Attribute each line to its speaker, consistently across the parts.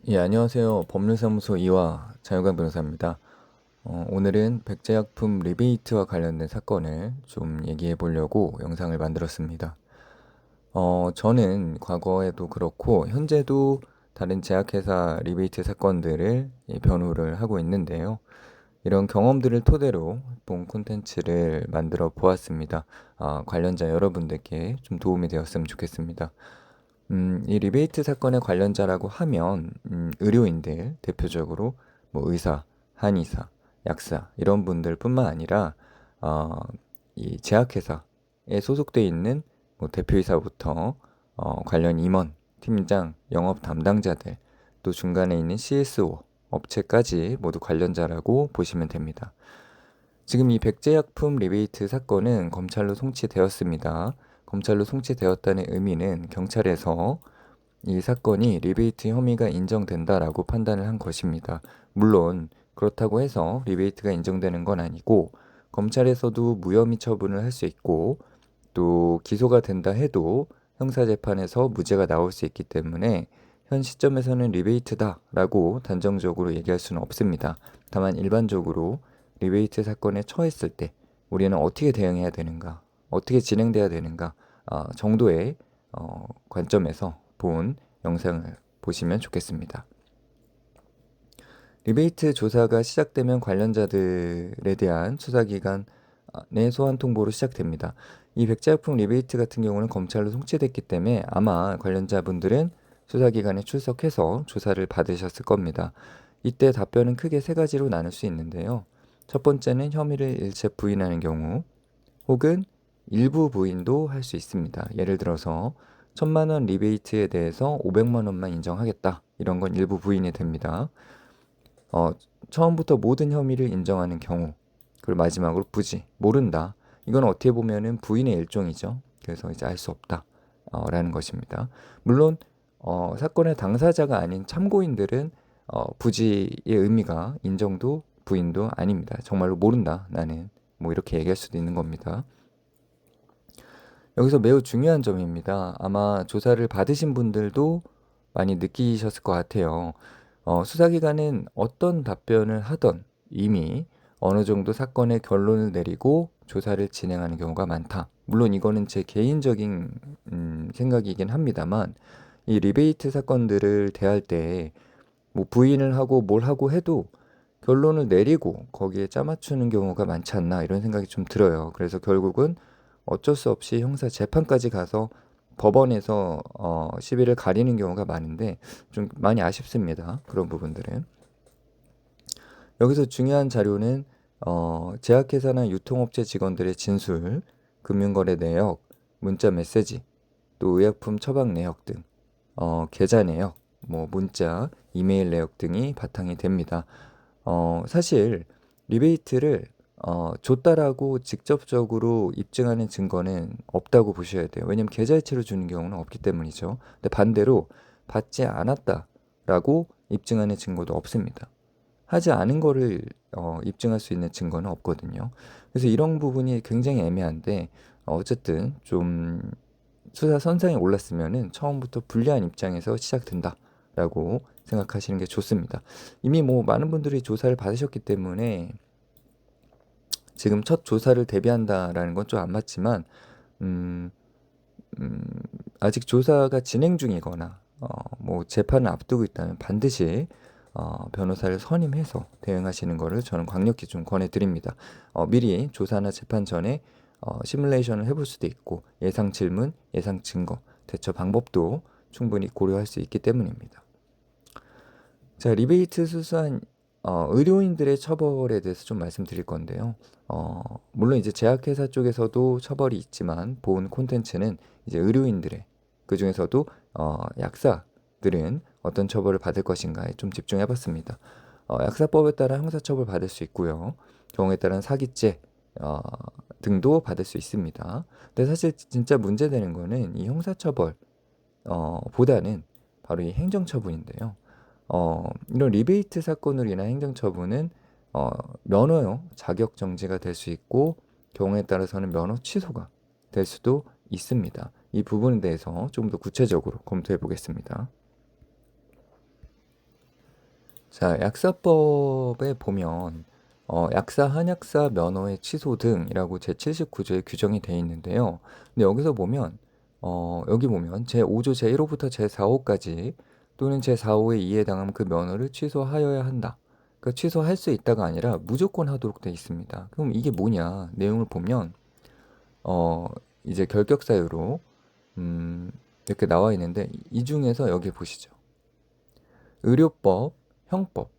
Speaker 1: 예, 안녕하세요. 법률사무소 이화 자유관 변호사입니다. 오늘은 백제약품 리베이트와 관련된 사건을 좀 얘기해 보려고 영상을 만들었습니다. 저는 과거에도 그렇고 현재도 다른 제약회사 리베이트 사건들을 변호를 하고 있는데요. 이런 경험들을 토대로 본 콘텐츠를 만들어 보았습니다. 관련자 여러분들께 좀 도움이 되었으면 좋겠습니다. 이 리베이트 사건의 관련자라고 하면 의료인들 대표적으로 뭐 의사, 한의사, 약사 이런 분들뿐만 아니라 어, 이 제약회사에 소속돼 있는 뭐 대표이사부터 관련 임원, 팀장, 영업 담당자들 또 중간에 있는 CSO 업체까지 모두 관련자라고 보시면 됩니다. 지금 이 백제약품 리베이트 사건은 검찰로 송치되었습니다. 검찰로 송치되었다는 의미는 경찰에서 이 사건이 리베이트 혐의가 인정된다라고 판단을 한 것입니다. 물론 그렇다고 해서 리베이트가 인정되는 건 아니고 검찰에서도 무혐의 처분을 할 수 있고 또 기소가 된다 해도 형사재판에서 무죄가 나올 수 있기 때문에 현 시점에서는 리베이트다라고 단정적으로 얘기할 수는 없습니다. 다만 일반적으로 리베이트 사건에 처했을 때 우리는 어떻게 대응해야 되는가, 어떻게 진행돼야 되는가 정도의 관점에서 본 영상을 보시면 좋겠습니다. 리베이트 조사가 시작되면 관련자들에 대한 수사기관의 소환 통보로 시작됩니다. 이 백제약품 리베이트 같은 경우는 검찰로 송치됐기 때문에 아마 관련자분들은 수사기관에 출석해서 조사를 받으셨을 겁니다. 이때 답변은 크게 세 가지로 나눌 수 있는데요. 첫 번째는 혐의를 일체 부인하는 경우, 혹은 일부 부인도 할 수 있습니다. 예를 들어서 1,000만 원 리베이트에 대해서 500만 원만 인정하겠다. 이런 건 일부 부인이 됩니다. 어, 처음부터 모든 혐의를 인정하는 경우, 그리고 마지막으로 부지, 모른다. 이건 어떻게 보면은 부인의 일종이죠. 그래서 이제 알 수 없다. 라는 것입니다. 물론 사건의 당사자가 아닌 참고인들은 부지의 의미가 인정도 부인도 아닙니다. 정말로 모른다. 나는 뭐 이렇게 얘기할 수도 있는 겁니다. 여기서 매우 중요한 점입니다. 아마 조사를 받으신 분들도 많이 느끼셨을 것 같아요. 수사기관은 어떤 답변을 하던 이미 어느 정도 사건의 결론을 내리고 조사를 진행하는 경우가 많다. 물론 이거는 제 개인적인 생각이긴 합니다만 이 리베이트 사건들을 대할 때 뭐 부인을 하고 뭘 하고 해도 결론을 내리고 거기에 짜맞추는 경우가 많지 않나 이런 생각이 좀 들어요. 그래서 결국은 어쩔 수 없이 형사 재판까지 가서 법원에서 시비를 가리는 경우가 많은데 좀 많이 아쉽습니다. 그런 부분들은. 여기서 중요한 자료는 제약회사나 유통업체 직원들의 진술, 금융거래 내역, 문자 메시지, 또 의약품 처방 내역 등 계좌 내역, 뭐 문자, 이메일 내역 등이 바탕이 됩니다. 사실 리베이트를 줬다라고 직접적으로 입증하는 증거는 없다고 보셔야 돼요. 왜냐면 계좌이체로 주는 경우는 없기 때문이죠. 근데 반대로 받지 않았다라고 입증하는 증거도 없습니다. 하지 않은 거를 입증할 수 있는 증거는 없거든요. 그래서 이런 부분이 굉장히 애매한데 어쨌든 좀 수사 선상에 올랐으면은 처음부터 불리한 입장에서 시작된다라고 생각하시는 게 좋습니다. 이미 뭐 많은 분들이 조사를 받으셨기 때문에 지금 첫 조사를 대비한다라는 건 좀 안 맞지만 음, 음, 아직 조사가 진행 중이거나 뭐 재판을 앞두고 있다면 반드시 변호사를 선임해서 대응하시는 것을 저는 강력히 좀 권해드립니다. 미리 조사나 재판 전에 시뮬레이션을 해볼 수도 있고 예상 질문, 예상 증거, 대처 방법도 충분히 고려할 수 있기 때문입니다. 자, 리베이트 수수한 의료인들의 처벌에 대해서 좀 말씀드릴 건데요. 물론 이제 제약회사 쪽에서도 처벌이 있지만 본 콘텐츠는 이제 의료인들의 그 중에서도 약사들은 어떤 처벌을 받을 것인가에 좀 집중해봤습니다. 약사법에 따라 형사처벌 받을 수 있고요. 경우에 따른 사기죄 등도 받을 수 있습니다. 근데 사실 진짜 문제되는 거는 이 형사처벌 보다는 바로 이 행정처분인데요. 이런 리베이트 사건으로 인한 행정처분은 어, 면허요 자격 정지가 될 수 있고 경우에 따라서는 면허 취소가 될 수도 있습니다. 이 부분에 대해서 좀 더 구체적으로 검토해 보겠습니다. 자, 약사법에 보면 약사, 한약사 면허의 취소 등이라고 제79조에 규정이 되어 있는데요. 근데 여기서 보면 여기 보면 제5조 제1호부터 제4호까지 또는 제4호의 이에 해당하면 그 면허를 취소하여야 한다. 그러니까 취소할 수 있다가 아니라 무조건 하도록 되어 있습니다. 그럼 이게 뭐냐? 내용을 보면 어, 이제 결격 사유로 이렇게 나와 있는데 이 중에서 여기 보시죠. 의료법, 형법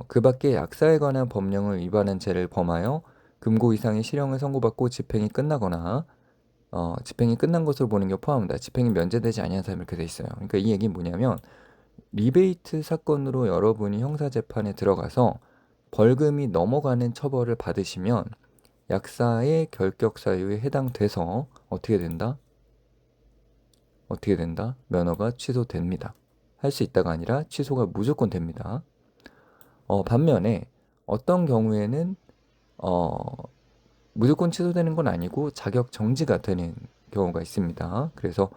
Speaker 1: 그 밖에 약사에 관한 법령을 위반한 죄를 범하여 금고 이상의 실형을 선고받고 집행이 끝나거나 집행이 끝난 것으로 보는 게 포함한다. 집행이 면제되지 아니한 사람 이렇게 돼 있어요. 그러니까 이 얘기는 뭐냐면 리베이트 사건으로 여러분이 형사재판에 들어가서 벌금이 넘어가는 처벌을 받으시면 약사의 결격 사유에 해당돼서 어떻게 된다? 어떻게 된다? 면허가 취소됩니다. 할 수 있다가 아니라 취소가 무조건 됩니다. 반면에 어떤 경우에는 어, 무조건 취소되는 건 아니고 자격 정지가 되는 경우가 있습니다. 그래서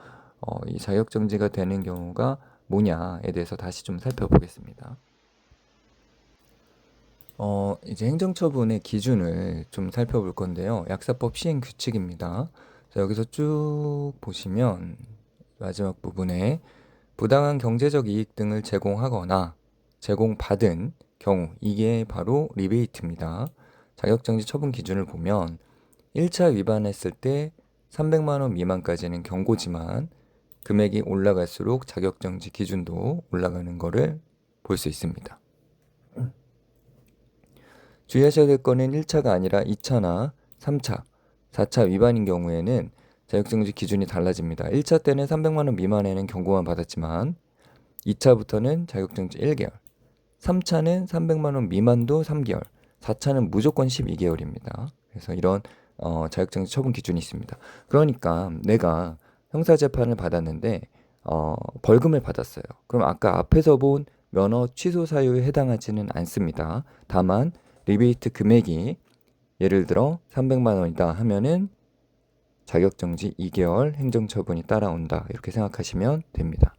Speaker 1: 이 자격 정지가 되는 경우가 뭐냐에 대해서 다시 좀 살펴보겠습니다. 이제 행정처분의 기준을 좀 살펴볼 건데요. 약사법 시행 규칙입니다. 자, 여기서 쭉 보시면 마지막 부분에 부당한 경제적 이익 등을 제공하거나 제공받은 경우, 이게 바로 리베이트입니다. 자격정지 처분 기준을 보면 1차 위반했을 때 300만 원 미만까지는 경고지만 금액이 올라갈수록 자격정지 기준도 올라가는 것을 볼 수 있습니다. 주의하셔야 될 거는 1차가 아니라 2차나 3차, 4차 위반인 경우에는 자격정지 기준이 달라집니다. 1차 때는 300만 원 미만에는 경고만 받았지만 2차부터는 자격정지 1개월, 3차는 300만 원 미만도 3개월, 4차는 무조건 12개월입니다. 그래서 이런 자격정지 처분 기준이 있습니다. 그러니까 내가 형사재판을 받았는데 벌금을 받았어요. 그럼 아까 앞에서 본 면허 취소 사유에 해당하지는 않습니다. 다만 리베이트 금액이 예를 들어 300만 원이다 하면은 자격정지 2개월 행정처분이 따라온다. 이렇게 생각하시면 됩니다.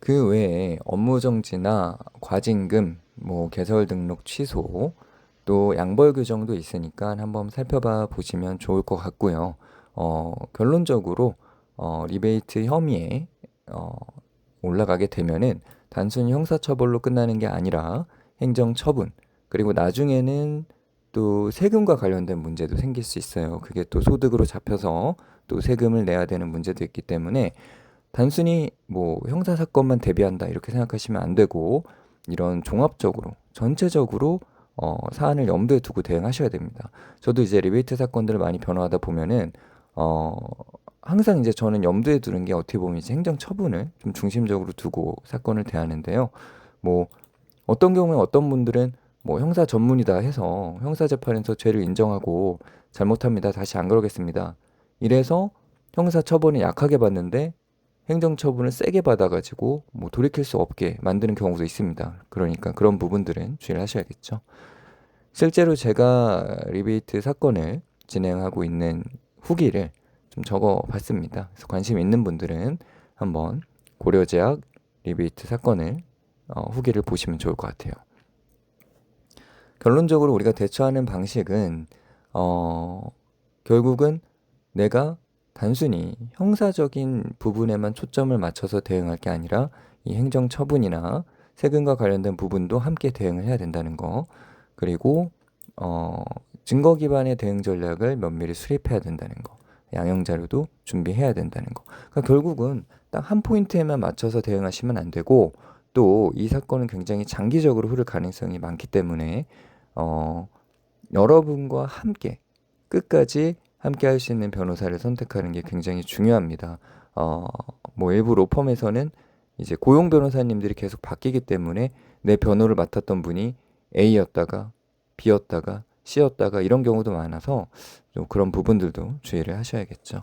Speaker 1: 그 외에 업무정지나 과징금, 뭐 개설 등록 취소, 또 양벌 규정도 있으니까 한번 살펴봐 보시면 좋을 것 같고요. 결론적으로 리베이트 혐의에 올라가게 되면은 단순히 형사처벌로 끝나는 게 아니라 행정처분, 그리고 나중에는 또 세금과 관련된 문제도 생길 수 있어요. 그게 또 소득으로 잡혀서 또 세금을 내야 되는 문제도 있기 때문에 단순히 뭐 형사 사건만 대비한다 이렇게 생각하시면 안 되고 이런 종합적으로 전체적으로 사안을 염두에 두고 대응하셔야 됩니다. 저도 이제 리베이트 사건들을 많이 변호하다 보면은 어, 항상 이제 저는 염두에 두는 게 어떻게 보면 이제 행정 처분을 좀 중심적으로 두고 사건을 대하는데요. 뭐 어떤 경우에 어떤 분들은 뭐 형사 전문이다 해서 형사 재판에서 죄를 인정하고 잘못합니다. 다시 안 그러겠습니다. 이래서 형사 처분을 약하게 받는데 행정 처분을 세게 받아가지고 뭐 돌이킬 수 없게 만드는 경우도 있습니다. 그러니까 그런 부분들은 주의를 하셔야겠죠. 실제로 제가 리베이트 사건을 진행하고 있는 후기를 좀 적어 봤습니다. 그래서 관심 있는 분들은 한번 고려제약 리베이트 사건을 후기를 보시면 좋을 것 같아요. 결론적으로 우리가 대처하는 방식은 결국은 내가 단순히 형사적인 부분에만 초점을 맞춰서 대응할 게 아니라 이 행정처분이나 세금과 관련된 부분도 함께 대응을 해야 된다는 거. 그리고 증거 기반의 대응 전략을 면밀히 수립해야 된다는 거. 양형 자료도 준비해야 된다는 거. 그러니까 결국은 딱 한 포인트에만 맞춰서 대응하시면 안 되고 또 이 사건은 굉장히 장기적으로 흐를 가능성이 많기 때문에 여러분과 함께 끝까지 함께 할 수 있는 변호사를 선택하는 게 굉장히 중요합니다. 뭐 일부 로펌에서는 이제 고용 변호사님들이 계속 바뀌기 때문에 내 변호를 맡았던 분이 A였다가 B였다가 C였다가 이런 경우도 많아서 좀 그런 부분들도 주의를 하셔야겠죠.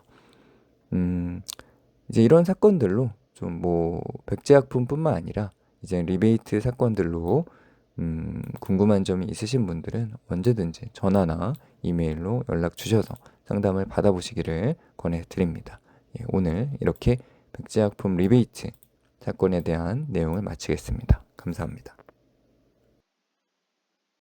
Speaker 1: 이제 이런 사건들로 좀 뭐 백제약품뿐만 아니라 이제 리베이트 사건들로 궁금한 점이 있으신 분들은 언제든지 전화나 이메일로 연락 주셔서 상담을 받아보시기를 권해드립니다. 예, 오늘 이렇게 백제약품 리베이트 사건에 대한 내용을 마치겠습니다. 감사합니다.